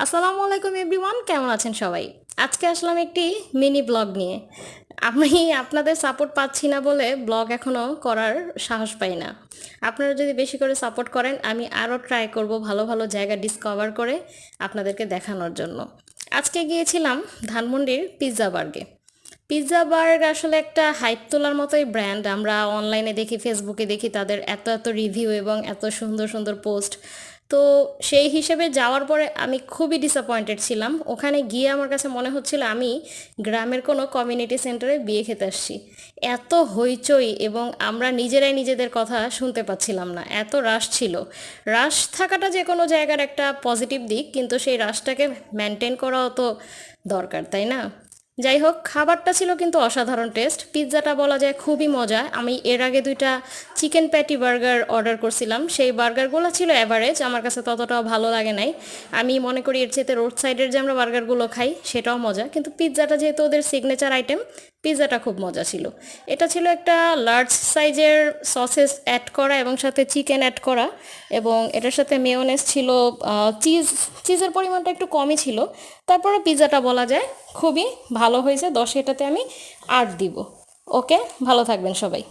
আসসালামু আলাইকুম এভরিওয়ান, কেমন আছেন সবাই? আজকে আসলাম একটি মিনি ব্লগ নিয়ে। আমি আপনাদের সাপোর্ট পাচ্ছি না বলে ব্লগ এখনও করার সাহস পাই না। আপনারা যদি বেশি করে সাপোর্ট করেন আমি আরও ট্রাই করব ভালো ভালো জায়গা ডিসকভার করে আপনাদেরকে দেখানোর জন্য। আজকে গিয়েছিলাম ধানমন্ডির পিৎজা বার্গে। পিৎজা বার্গ আসলে একটা হাইপ তোলার মতোই ব্র্যান্ড। আমরা অনলাইনে দেখি, ফেসবুকে দেখি তাদের এত এত রিভিউ এবং এত সুন্দর সুন্দর পোস্ট। তো সেই হিসেবে যাওয়ার পরে আমি খুবই ডিসঅ্যাপয়েন্টেড ছিলাম। ওখানে গিয়ে আমার কাছে মনে হচ্ছিল আমি গ্রামের কোনো কমিউনিটি সেন্টারে বিয়ে খেতে আসছি। এত হইচই এবং আমরা নিজেরাই নিজেদের কথা শুনতে পাচ্ছিলাম না, এত রাশ ছিল। রাশ থাকাটা যে কোনো জায়গার একটা পজিটিভ দিক, কিন্তু সেই রাশটাকে মেনটেন করাও তো দরকার, তাই না? যাই হোক, খাবারটা ছিল কিন্তু অসাধারণ টেস্ট। পিৎজাটা বলা যায় খুবই মজা। আমি এর আগে দুইটা চিকেন প্যাটি বার্গার অর্ডার করছিলাম, সেই বার্গারগুলো ছিল অ্যাভারেজ, আমার কাছে ততটাও ভালো লাগে নাই। আমি মনে করি এর চেয়ে রোড সাইডের যে আমরা বার্গারগুলো খাই সেটাও মজা, কিন্তু পিৎজাটা যেহেতু ওদের সিগনেচার আইটেম, পিৎজাটা খুব মজা ছিল। এটা ছিল একটা লার্জ সাইজের সসেস অ্যাড করা এবং সাথে চিকেন অ্যাড করা, এবং এটার সাথে মেয়োনেজ ছিল। চিজের পরিমাণটা একটু কমই ছিল। তারপরে পিৎজাটা বলা যায় খুবই ভালো হয়েছে। 10 এটাতে আমি 8 দিব। ওকে, ভালো থাকবেন সবাই।